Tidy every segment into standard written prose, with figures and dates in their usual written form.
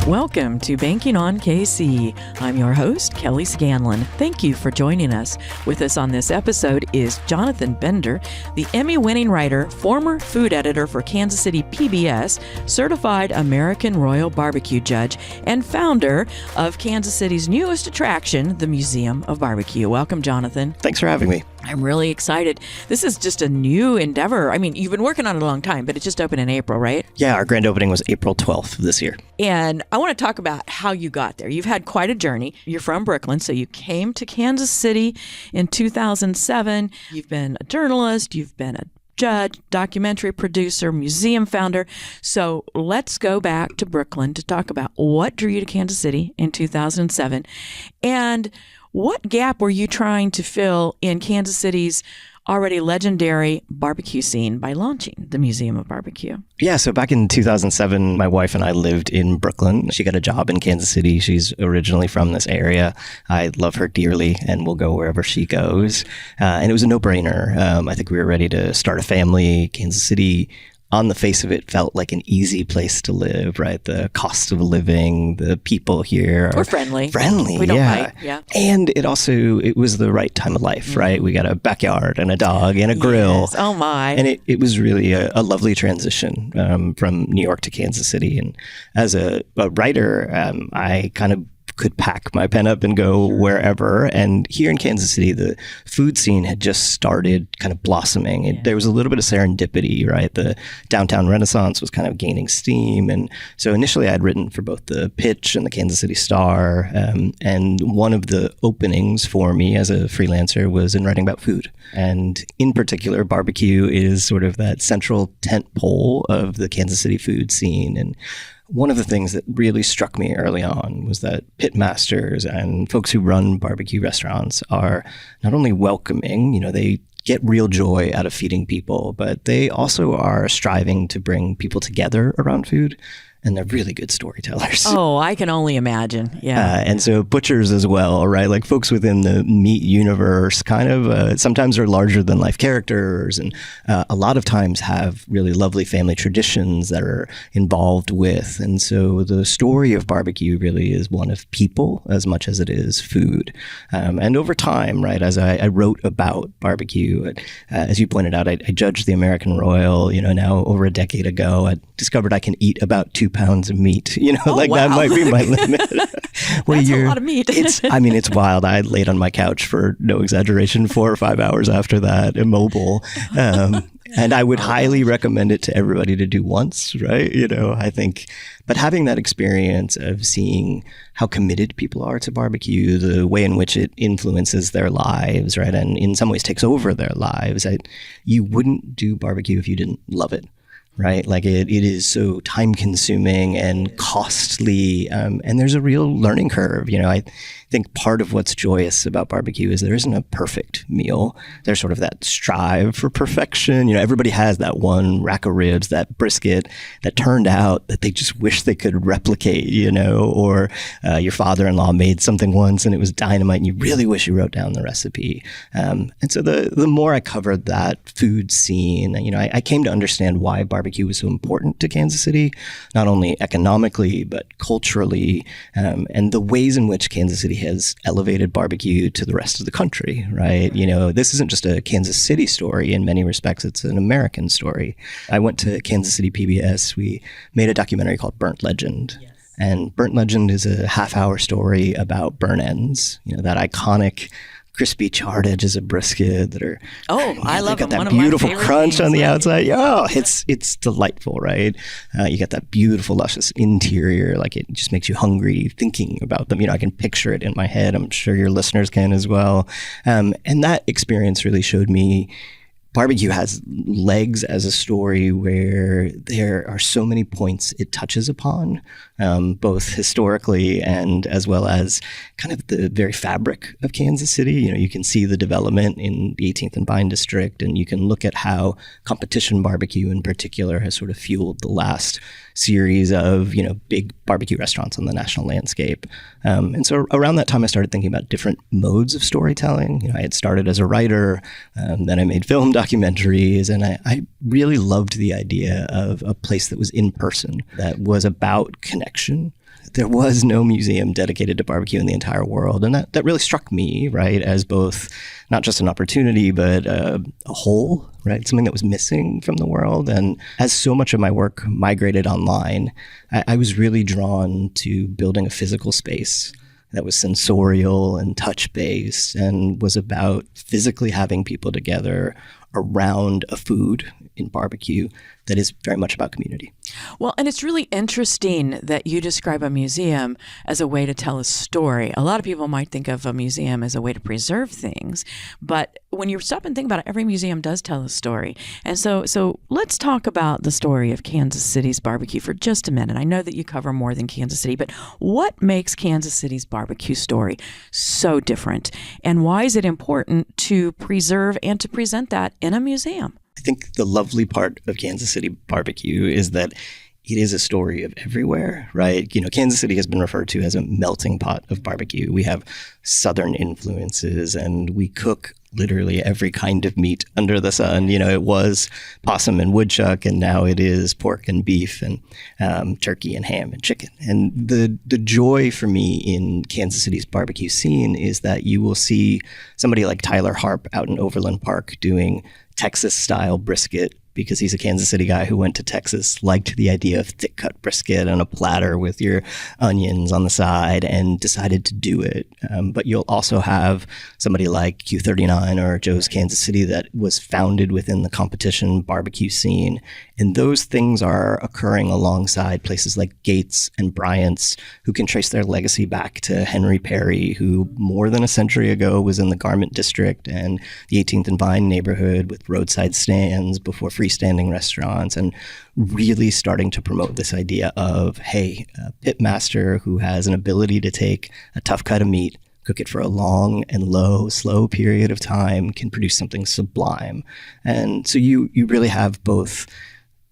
Welcome to Banking on KC. I'm your host, Kelly Scanlon. Thank you for joining us. With us on this episode is Jonathan Bender, the Emmy-winning writer, former food editor for Kansas City PBS, certified American Royal Barbecue judge, and founder of Kansas City's newest attraction, the Museum of BBQ. Welcome, Jonathan. Thanks for having me. I'm really excited. This is just a new endeavor. I mean, you've been working on it a long time, but it just opened in April, right? Yeah, our grand opening was April 12th of this year. And I want to talk about how you got there. You've had quite a journey. You're from Brooklyn, so you came to Kansas City in 2007. You've been a journalist, you've been a judge, documentary producer, museum founder. So let's go back to Brooklyn to talk about what drew you to Kansas City in 2007 and what gap were you trying to fill in Kansas City's already legendary barbecue scene by launching the Museum of BBQ? Yeah, so back in 2007, my wife and I lived in Brooklyn. She got a job in Kansas City. She's originally from this area. I love her dearly and will go wherever she goes. And it was a no-brainer. I think we were ready to start a family. Kansas City, on the face of it, felt like an easy place to live, right? The cost of living, the people here are friendly. We don't fight. Yeah. And it was the right time of life, right? We got a backyard and a dog and a grill. Yes. Oh my. And it was really a lovely transition from New York to Kansas City. And as a writer, I kind of could pack my pen up and go wherever. And here in Kansas City, the food scene had just started kind of blossoming. There was a little bit of serendipity, right? The downtown Renaissance was kind of gaining steam. And so initially I'd written for both the Pitch and the Kansas City Star. And one of the openings for me as a freelancer was in writing about food. And in particular, barbecue is sort of that central tent pole of the Kansas City food scene. And one of the things that really struck me early on was that pit masters and folks who run barbecue restaurants are not only welcoming, they get real joy out of feeding people, but they also are striving to bring people together around food. And they're really good storytellers. Oh, I can only imagine. Yeah. And so butchers as well, right? Like folks within the meat universe kind of sometimes are larger than life characters and a lot of times have really lovely family traditions that are involved with. And so the story of barbecue really is one of people as much as it is food. And over time, right, as I wrote about barbecue, as you pointed out, I judged the American Royal, now over a decade ago. I discovered I can eat about 2 pounds of meat, wow. That might be my limit. That's a lot of meat. It's wild. I laid on my couch for no exaggeration 4 or 5 hours after that, immobile. And I would highly recommend it to everybody to do once, right? I think, but having that experience of seeing how committed people are to barbecue, the way in which it influences their lives, right? And in some ways takes over their lives. You wouldn't do barbecue if you didn't love it. Right? Like it is so time consuming and costly. And there's a real learning curve. I think part of what's joyous about barbecue is there isn't a perfect meal. There's sort of that strive for perfection. Everybody has that one rack of ribs, that brisket that turned out that they just wish they could replicate, or your father-in-law made something once and it was dynamite and you really wish you wrote down the recipe. And so the more I covered that food scene, I came to understand why barbecue was so important to Kansas City, not only economically, but culturally, and the ways in which Kansas City has elevated barbecue to the rest of the country, right? This isn't just a Kansas City story. In many respects, it's an American story. I went to Kansas City PBS. We made a documentary called Burnt Legend. Yes. And Burnt Legend is a half-hour story about burn ends, that iconic crispy charred edges of brisket that are I love got them. that beautiful crunch on the outside. It's delightful, right? You got that beautiful luscious interior, like it just makes you hungry thinking about them. I can picture it in my head. I'm sure your listeners can as well. And that experience really showed me barbecue has legs as a story where there are so many points it touches upon, both historically and as well as kind of the very fabric of Kansas City. You can see the development in the 18th and Vine District, and you can look at how competition barbecue in particular has sort of fueled the last series of, big barbecue restaurants on the national landscape. And so around that time, I started thinking about different modes of storytelling. I had started as a writer, then I made film documentaries, and I really loved the idea of a place that was in person, that was about connection. There was no museum dedicated to barbecue in the entire world. And that really struck me, right, as both not just an opportunity, but a whole, right, something that was missing from the world. And as so much of my work migrated online, I was really drawn to building a physical space that was sensorial and touch-based and was about physically having people together around a food in barbecue that is very much about community. Well, and it's really interesting that you describe a museum as a way to tell a story. A lot of people might think of a museum as a way to preserve things, but when you stop and think about it, every museum does tell a story. And so let's talk about the story of Kansas City's barbecue for just a minute. I know that you cover more than Kansas City, but what makes Kansas City's barbecue story so different? And why is it important to preserve and to present that in a museum? I think the lovely part of Kansas City barbecue is that it is a story of everywhere, right? Kansas City has been referred to as a melting pot of barbecue. We have Southern influences, and we cook literally every kind of meat under the sun. It was possum and woodchuck, and now it is pork and beef and turkey and ham and chicken. And the joy for me in Kansas City's barbecue scene is that you will see somebody like Tyler Harp out in Overland Park doing Texas-style brisket, because he's a Kansas City guy who went to Texas, liked the idea of thick-cut brisket on a platter with your onions on the side, and decided to do it. But you'll also have somebody like Q39 or Joe's Kansas City that was founded within the competition barbecue scene. And those things are occurring alongside places like Gates and Bryant's, who can trace their legacy back to Henry Perry, who more than a century ago was in the Garment District and the 18th and Vine neighborhood with roadside stands before freestanding restaurants, and really starting to promote this idea of, hey, a pitmaster who has an ability to take a tough cut of meat, cook it for a long and slow period of time, can produce something sublime. And so you really have both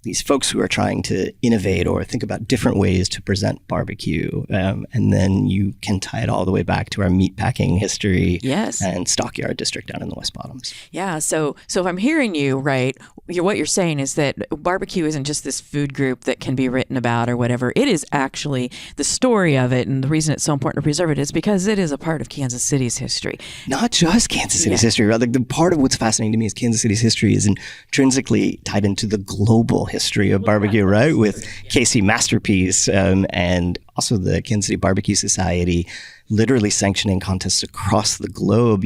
these folks who are trying to innovate or think about different ways to present barbecue. And then you can tie it all the way back to our meatpacking history. Yes. And Stockyard District down in the West Bottoms. Yeah. So if I'm hearing you right, what you're saying is that barbecue isn't just this food group that can be written about or whatever. It is actually the story of it. And the reason it's so important to preserve it is because it is a part of Kansas City's history. Not just Kansas City's history. Rather, the part of what's fascinating to me is Kansas City's history is intrinsically tied into the global history of barbecue, right? With KC Masterpiece and also the Kansas City Barbecue Society literally sanctioning contests across the globe.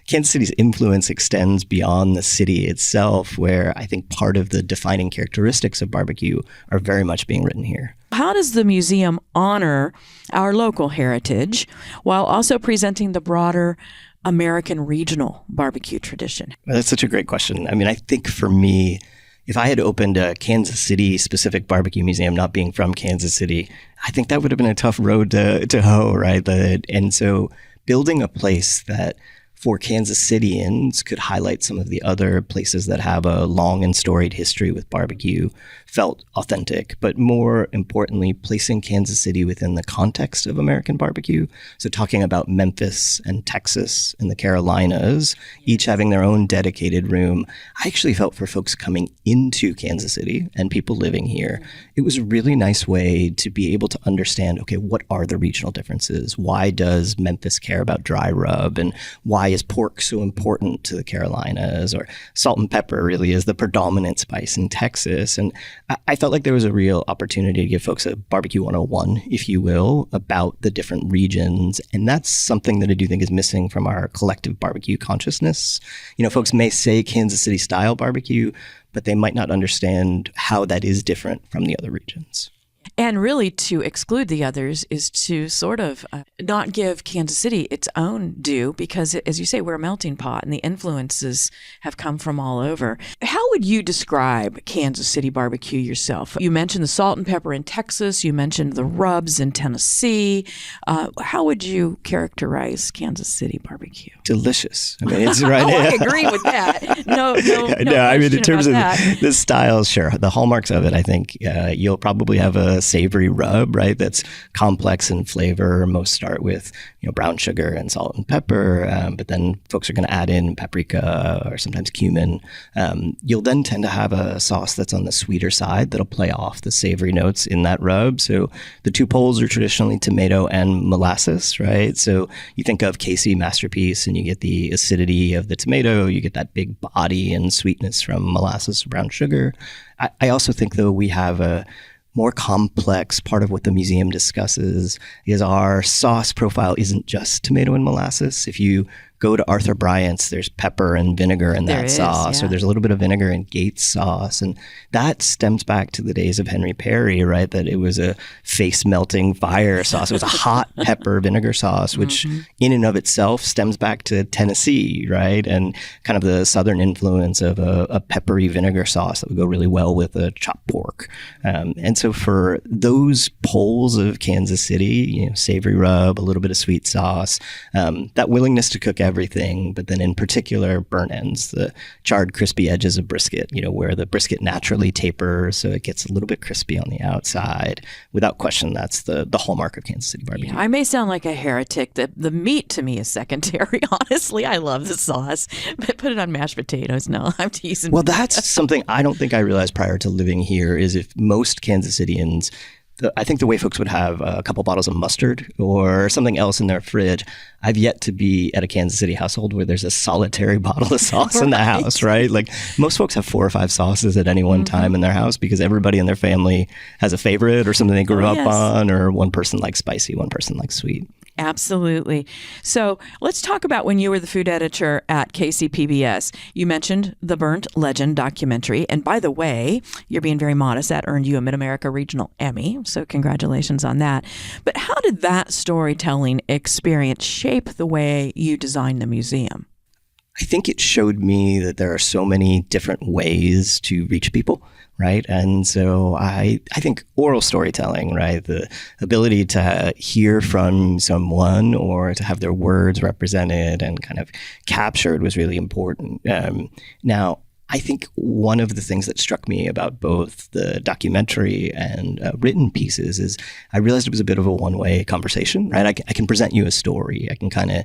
Kansas City's influence extends beyond the city itself, where I think part of the defining characteristics of barbecue are very much being written here. How does the museum honor our local heritage while also presenting the broader American regional barbecue tradition? Well, that's such a great question. I think for me, if I had opened a Kansas City specific barbecue museum, not being from Kansas City, I think that would have been a tough road to hoe, right? And so building a place that for Kansas Cityans could highlight some of the other places that have a long and storied history with barbecue felt authentic, but more importantly, placing Kansas City within the context of American barbecue. So talking about Memphis and Texas and the Carolinas, each having their own dedicated room. I actually felt for folks coming into Kansas City and people living here, it was a really nice way to be able to understand, okay, what are the regional differences? Why does Memphis care about dry rub? And why is pork so important to the Carolinas? Or salt and pepper really is the predominant spice in Texas. And I felt like there was a real opportunity to give folks a barbecue 101, if you will, about the different regions. And that's something that I do think is missing from our collective barbecue consciousness. Folks may say Kansas City style barbecue, but they might not understand how that is different from the other regions. And really, to exclude the others is to sort of not give Kansas City its own due, because, as you say, we're a melting pot and the influences have come from all over. How would you describe Kansas City barbecue yourself? You mentioned the salt and pepper in Texas. You mentioned the rubs in Tennessee. How would you characterize Kansas City barbecue? Delicious. I mean, it's right. I agree with that. No, I mean, in terms of that. the styles, sure. The hallmarks of it, I think you'll probably have a savory rub, right? That's complex in flavor. Most start with brown sugar and salt and pepper, but then folks are going to add in paprika or sometimes cumin. You'll then tend to have a sauce that's on the sweeter side that'll play off the savory notes in that rub. So the two poles are traditionally tomato and molasses, right? So you think of KC Masterpiece and you get the acidity of the tomato, you get that big body and sweetness from molasses or brown sugar. I also think, though, we have a more complex part of what the museum discusses is our sauce profile isn't just tomato and molasses. If you go to Arthur Bryant's, there's pepper and vinegar in that sauce, or there's a little bit of vinegar in Gates sauce. And that stems back to the days of Henry Perry, right? That it was a face-melting fire sauce. It was a hot pepper vinegar sauce, which in and of itself stems back to Tennessee, right? And kind of the southern influence of a peppery vinegar sauce that would go really well with a chopped pork. And so for those poles of Kansas City, savory rub, a little bit of sweet sauce, that willingness to cook everything, but then in particular burnt ends, the charred crispy edges of brisket, where the brisket naturally tapers so it gets a little bit crispy on the outside. Without question, that's the hallmark of Kansas City barbecue. Yeah, I may sound like a heretic. The meat to me is secondary. Honestly, I love the sauce, but put it on mashed potatoes. No, I'm teasing. Well, that's something I don't think I realized prior to living here is if most Kansas Cityans, I think the way folks would have a couple bottles of mustard or something else in their fridge, I've yet to be at a Kansas City household where there's a solitary bottle of sauce in the house, right? Like most folks have 4 or 5 sauces at any one time in their house because everybody in their family has a favorite or something they grew up on, or one person likes spicy, one person likes sweet. Absolutely. So let's talk about when you were the food editor at KCPBS. You mentioned the Burnt Legend documentary. And by the way, you're being very modest. That earned you a Mid-America Regional Emmy. So congratulations on that. But how did that storytelling experience shape the way you designed the museum? I think it showed me that there are so many different ways to reach people, right? And so I think oral storytelling, right? The ability to hear from someone or to have their words represented and kind of captured was really important. Now, I think one of the things that struck me about both the documentary and written pieces is I realized it was a bit of a one-way conversation, right? I can present you a story. I can kind of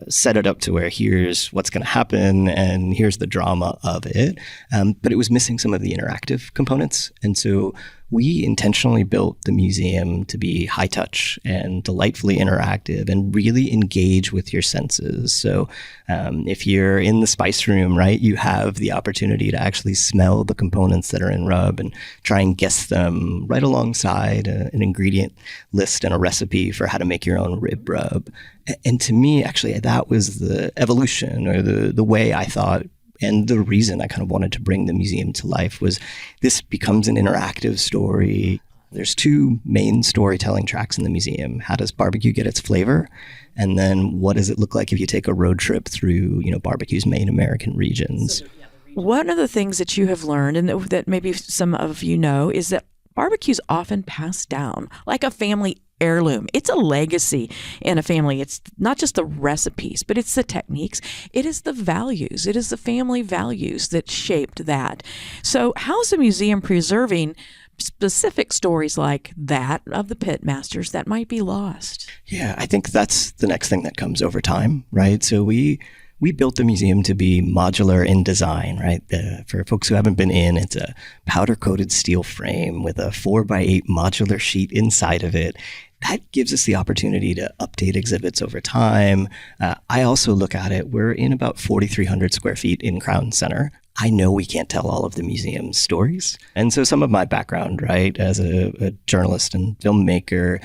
set it up to where here's what's going to happen and here's the drama of it. But it was missing some of the interactive components. And so we intentionally built the museum to be high touch and delightfully interactive and really engage with your senses. So if you're in the spice room, right, you have the opportunity to actually smell the components that are in rub and try and guess them right alongside an ingredient list and a recipe for how to make your own rib rub. And to me, actually, that was the evolution or the way I thought. And the reason I kind of wanted to bring the museum to life was this becomes an interactive story. There's 2 main storytelling tracks in the museum. How does barbecue get its flavor? And then what does it look like if you take a road trip through, barbecue's main American regions? One of the things that you have learned, and that maybe some of you know, is that barbecue's often passed down like a family heirloom. It's a legacy in a family. It's not just the recipes, but it's the techniques. It is the values. It is the family values that shaped that. So how's the museum preserving specific stories like that of the pit masters that might be lost? Yeah, I think that's the next thing that comes over time, right? So we built the museum to be modular in design, right? For folks who haven't been in, it's a powder-coated steel frame with a 4x8 modular sheet inside of it. That gives us the opportunity to update exhibits over time. I also look at it, we're in about 4,300 square feet in Crown Center. I know we can't tell all of the museum's stories. And so some of my background, right, as a journalist and filmmaker,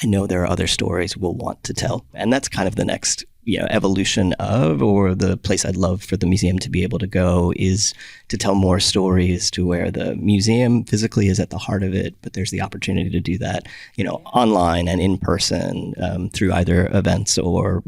I know there are other stories we'll want to tell. And that's kind of the next evolution of, or the place I'd love for the museum to be able to go, is to tell more stories to where the museum physically is at the heart of it, but there's the opportunity to do that, online and in person, through either events or,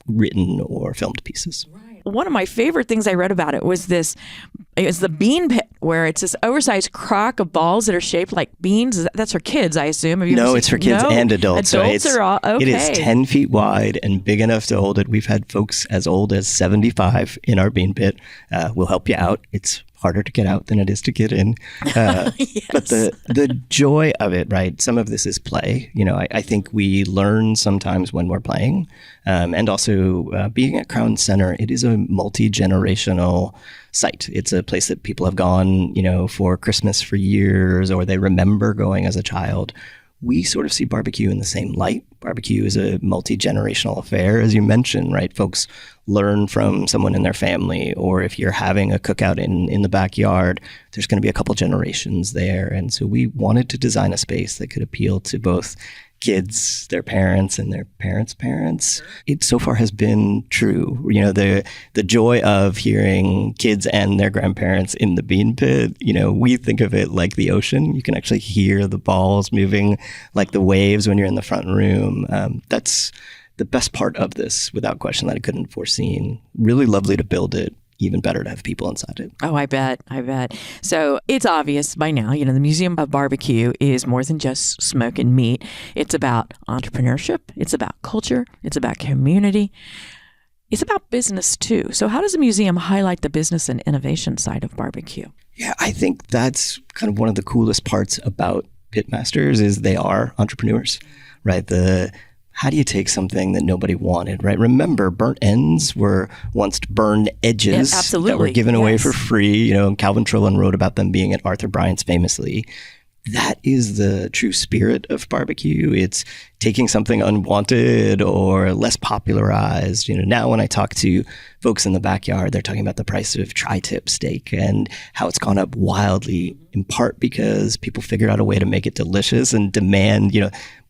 written or filmed pieces. One of my favorite things I read about it was the bean pit, where it's this oversized crock of balls that are shaped like beans. That's for kids, I assume. No, it's for kids and adults. Adults are all, okay. It is 10 feet wide and big enough to hold it. We've had folks as old as 75 in our bean pit. We'll help you out. It's harder to get out than it is to get in. Yes. But the joy of it, right? Some of this is play. I think we learn sometimes when we're playing. And also being at Crown Center, it is a multi-generational site. It's a place that people have gone, for Christmas for years, or they remember going as a child. We sort of see barbecue in the same light. Barbecue is a multi-generational affair, as you mentioned, right? Folks learn from someone in their family, or if you're having a cookout in the backyard, there's going to be a couple generations there. And so we wanted to design a space that could appeal to both kids, their parents, and their parents' parents. It so far has been true. The joy of hearing kids and their grandparents in the bean pit, we think of it like the ocean. You can actually hear the balls moving like the waves when you're in the front room. That's the best part of this, without question, that I couldn't have foreseen. Really lovely to build it. Even better to have people inside it. Oh, I bet. So it's obvious by now, the Museum of BBQ is more than just smoke and meat. It's about entrepreneurship. It's about culture. It's about community. It's about business too. So how does the museum highlight the business and innovation side of barbecue? Yeah, I think that's kind of one of the coolest parts about pitmasters is they are entrepreneurs, right? How do you take something that nobody wanted, right? Remember, burnt ends were once burned edges that were given away for free. Calvin Trollan wrote about them being at Arthur Bryant's famously. That is the true spirit of barbecue. It's taking something unwanted or less popularized. Now when I talk to folks in the backyard, they're talking about the price of tri-tip steak and how it's gone up wildly, in part because people figured out a way to make it delicious and demand,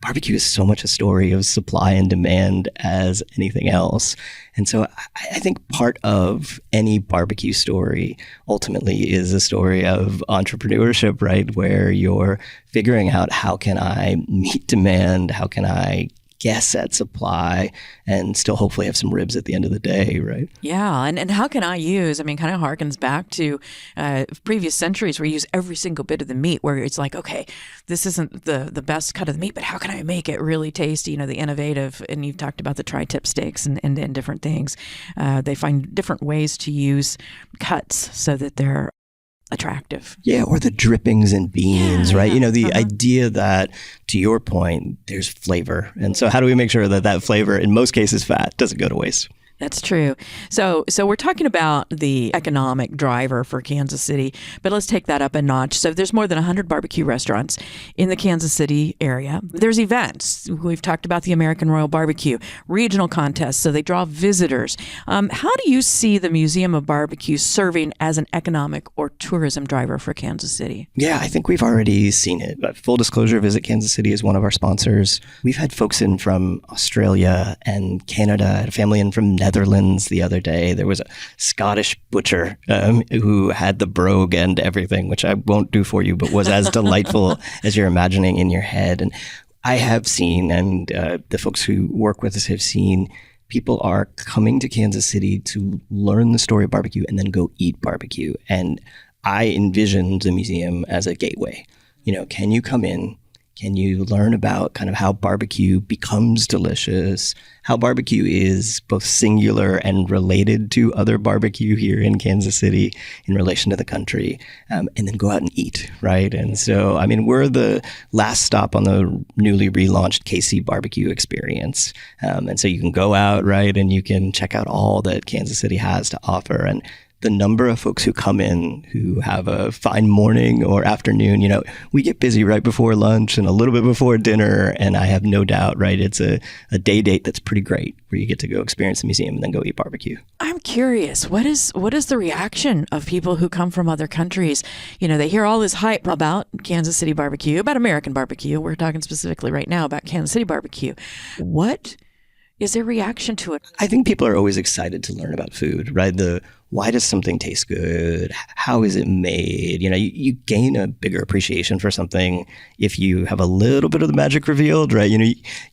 barbecue is so much a story of supply and demand as anything else. And so I think part of any barbecue story ultimately is a story of entrepreneurship, right? Where you're figuring out, how can I meet demand? How can I guess at supply and still hopefully have some ribs at the end of the day, right? Yeah, and how can I use, kind of harkens back to previous centuries where you use every single bit of the meat, where it's like, okay, this isn't the best cut of the meat, but how can I make it really tasty, the innovative, and you've talked about the tri-tip steaks and different things. They find different ways to use cuts so that they're attractive. Yeah, or the drippings and beans, right? The idea that, to your point, there's flavor. And so how do we make sure that flavor, in most cases fat, doesn't go to waste? That's true. So we're talking about the economic driver for Kansas City, but let's take that up a notch. So there's more than 100 barbecue restaurants in the Kansas City area. There's events. We've talked about the American Royal Barbecue, regional contests, so they draw visitors. How do you see the Museum of Barbecue serving as an economic or tourism driver for Kansas City? Yeah, I think we've already seen it. But full disclosure, Visit Kansas City is one of our sponsors. We've had folks in from Australia and Canada, I had a family in from Netherlands the other day. There was a Scottish butcher who had the brogue and everything, which I won't do for you, but was as delightful as you're imagining in your head. And I have seen, and the folks who work with us have seen, people are coming to Kansas City to learn the story of barbecue and then go eat barbecue. And I envisioned the museum as a gateway. Can you come in? Can you learn about kind of how barbecue becomes delicious, how barbecue is both singular and related to other barbecue here in Kansas City in relation to the country, and then go out and eat, right? And so, we're the last stop on the newly relaunched KC barbecue experience. And so you can go out, right, and you can check out all that Kansas City has to offer. And the number of folks who come in who have a fine morning or afternoon, we get busy right before lunch and a little bit before dinner. And I have no doubt, right, it's a day date that's pretty great where you get to go experience the museum and then go eat barbecue. I'm curious, what is the reaction of people who come from other countries? They hear all this hype about Kansas City barbecue, about American barbecue. We're talking specifically right now about Kansas City barbecue. What is their reaction to it? I think people are always excited to learn about food, right? Why does something taste good? How is it made? You gain a bigger appreciation for something if you have a little bit of the magic revealed, right?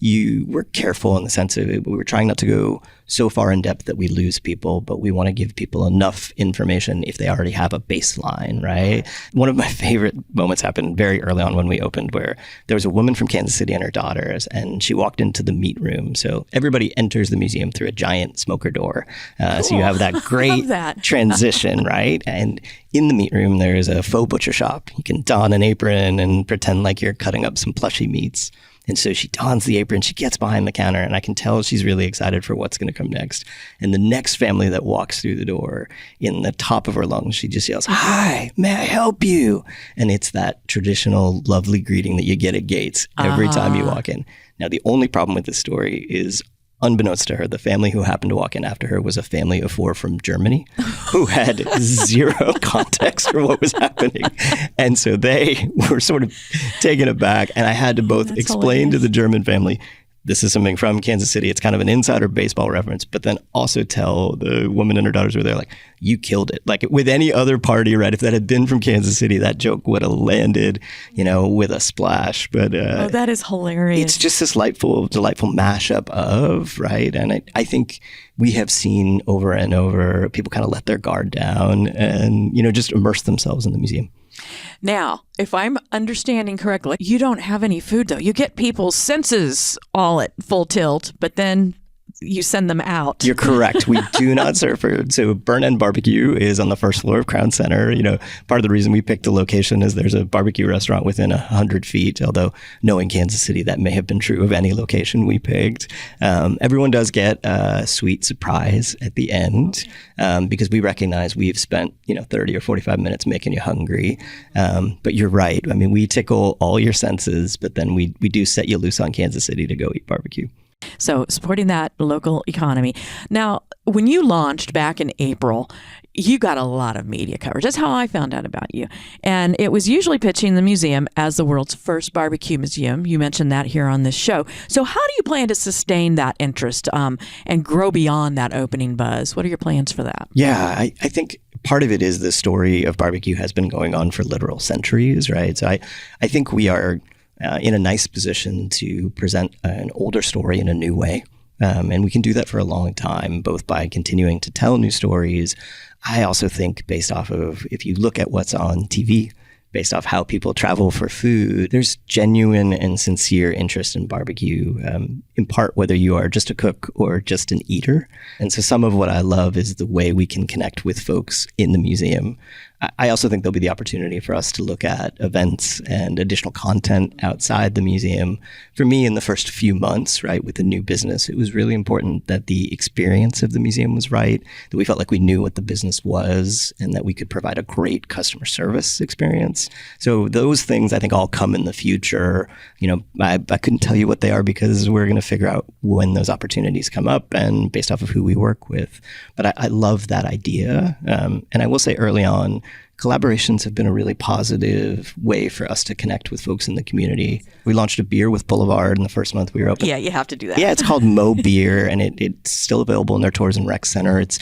We're careful in the sense of it. We're trying not to go so far in depth that we lose people, but we want to give people enough information if they already have a baseline, right? One of my favorite moments happened very early on when we opened, where there was a woman from Kansas City and her daughters, and she walked into the meat room. So everybody enters the museum through a giant smoker door. Cool. So you have that great transition, right? And in the meat room, there is a faux butcher shop. You can don an apron and pretend like you're cutting up some plushy meats. And so she dons the apron, she gets behind the counter, and I can tell she's really excited for what's going to come next. And the next family that walks through the door, in the top of her lungs, she just yells, "Hi, may I help you?" And it's that traditional lovely greeting that you get at gates every time you walk in. Now, the only problem with this story is, unbeknownst to her, the family who happened to walk in after her was a family of 4 from Germany who had zero context for what was happening. And so they were sort of taken aback. And I had to both explain to the German family, this is something from Kansas City. It's kind of an insider baseball reference, but then also tell the woman and her daughters who were there, like, you killed it. Like with any other party, right? If that had been from Kansas City, that joke would have landed, with a splash. But that is hilarious. It's just this delightful mashup of, right? And I think we have seen over and over people kind of let their guard down and, just immerse themselves in the museum. Now, if I'm understanding correctly, you don't have any food, though. You get people's senses all at full tilt, but then you send them out. You're correct. We do not serve food. So Burn End Barbecue is on the first floor of Crown Center. Part of the reason we picked the location is there's a barbecue restaurant within 100 feet, although knowing Kansas City, that may have been true of any location we picked. Everyone does get a sweet surprise at the end because we recognize we've spent 30 or 45 minutes making you hungry. But you're right. I mean, we tickle all your senses, but then we do set you loose on Kansas City to go eat barbecue. So supporting that local economy. Now, when you launched back in April, you got a lot of media coverage. That's how I found out about you. And it was usually pitching the museum as the world's first barbecue museum. You mentioned that here on this show. So how do you plan to sustain that interest and grow beyond that opening buzz? What are your plans for that? Yeah, I think part of it is the story of barbecue has been going on for literal centuries, right? So I think we are in a nice position to present an older story in a new way. And we can do that for a long time, both by continuing to tell new stories. I also think based off of, if you look at what's on TV, based off how people travel for food, there's genuine and sincere interest in barbecue, in part whether you are just a cook or just an eater. And so some of what I love is the way we can connect with folks in the museum. I also think there'll be the opportunity for us to look at events and additional content outside the museum. For me, in the first few months, right, with the new business, it was really important that the experience of the museum was right, that we felt like we knew what the business was, and that we could provide a great customer service experience. So those things, I think, all come in the future. I couldn't tell you what they are because we're going to figure out when those opportunities come up and based off of who we work with. But I love that idea. And I will say early on, collaborations have been a really positive way for us to connect with folks in the community. We launched a beer with Boulevard in the first month we were open. Yeah, you have to do that. Yeah, it's called Mo Beer, and it's still available in their Tours and Rec Center. It's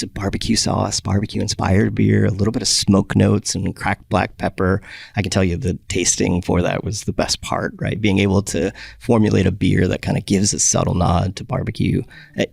a barbecue sauce, barbecue-inspired beer, a little bit of smoke notes and cracked black pepper. I can tell you the tasting for that was the best part, right? Being able to formulate a beer that kind of gives a subtle nod to barbecue.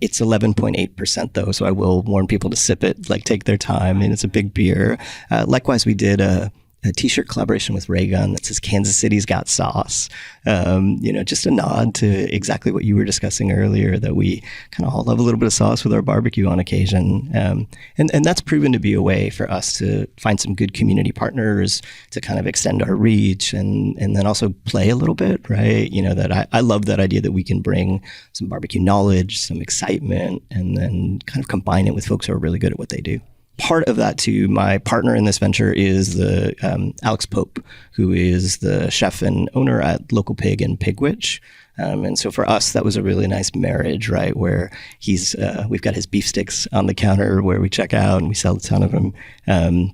It's 11.8% though, so I will warn people to sip it, take their time, and it's a big beer. Likewise, we did a t-shirt collaboration with Ray Gun that says Kansas City's got sauce. Just a nod to exactly what you were discussing earlier, that we kind of all love a little bit of sauce with our barbecue on occasion. And that's proven to be a way for us to find some good community partners to kind of extend our reach and then also play a little bit, right? That I love that idea that we can bring some barbecue knowledge, some excitement, and then kind of combine it with folks who are really good at what they do. Part of that too, my partner in this venture is the Alex Pope, who is the chef and owner at Local Pig in Pigwitch. And so for us, that was a really nice marriage, right? Where we've got his beef sticks on the counter where we check out and we sell a ton of them.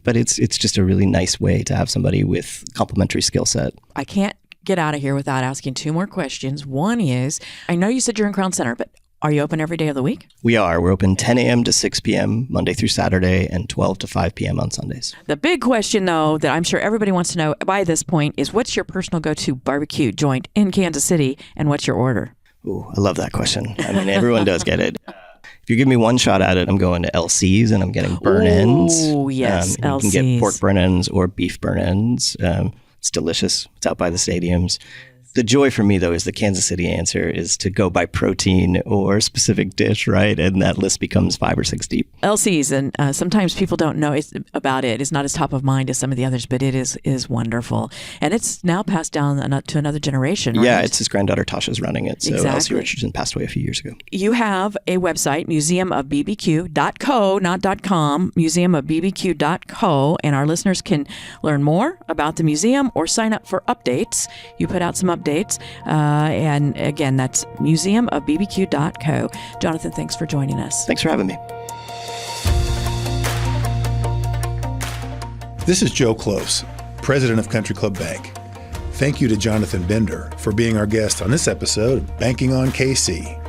But it's just a really nice way to have somebody with complementary skill set. I can't get out of here without asking 2 more questions. One is, I know you said you're in Crown Center, but Are you open every day of the week? We are. We're open 10 a.m. to 6 p.m. Monday through Saturday and 12 to 5 p.m. on Sundays. The big question, though, that I'm sure everybody wants to know by this point is what's your personal go-to barbecue joint in Kansas City and what's your order? Ooh, I love that question. I mean, everyone does get it. If you give me one shot at it, I'm going to LC's and I'm getting burn ends. Oh, yes, LC's. You can get pork burn ends or beef burn ends. It's delicious. It's out by the stadiums. The joy for me, though, is the Kansas City answer is to go by protein or specific dish, right? And that list becomes 5 or 6 deep. LC's, and sometimes people don't know about it. It's not as top of mind as some of the others, but it is wonderful. And it's now passed down to another generation, right? Yeah, it's his granddaughter Tasha's running it. So exactly. Elsie Richardson passed away a few years ago. You have a website, museumofbbq.co, not .com, museumofbbq.co, and our listeners can learn more about the museum or sign up for updates. You put out some updates. And again, that's museumofbbq.co. Jonathan, thanks for joining us. Thanks for having me. This is Joe Close, president of Country Club Bank. Thank you to Jonathan Bender for being our guest on this episode of Banking on KC.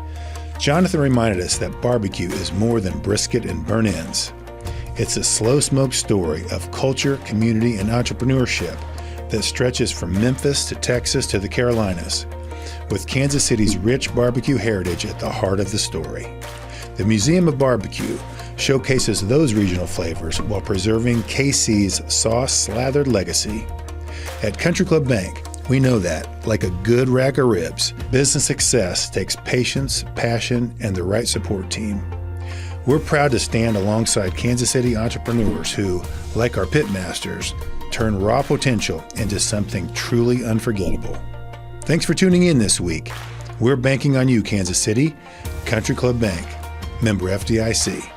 Jonathan reminded us that barbecue is more than brisket and burn ends. It's a slow smoke story of culture, community, and entrepreneurship that stretches from Memphis to Texas to the Carolinas, with Kansas City's rich barbecue heritage at the heart of the story. The Museum of BBQ showcases those regional flavors while preserving KC's sauce-slathered legacy. At Country Club Bank, we know that, like a good rack of ribs, business success takes patience, passion, and the right support team. We're proud to stand alongside Kansas City entrepreneurs who, like our pitmasters, turn raw potential into something truly unforgettable. Thanks for tuning in this week. We're banking on you, Kansas City. Country Club Bank, member FDIC.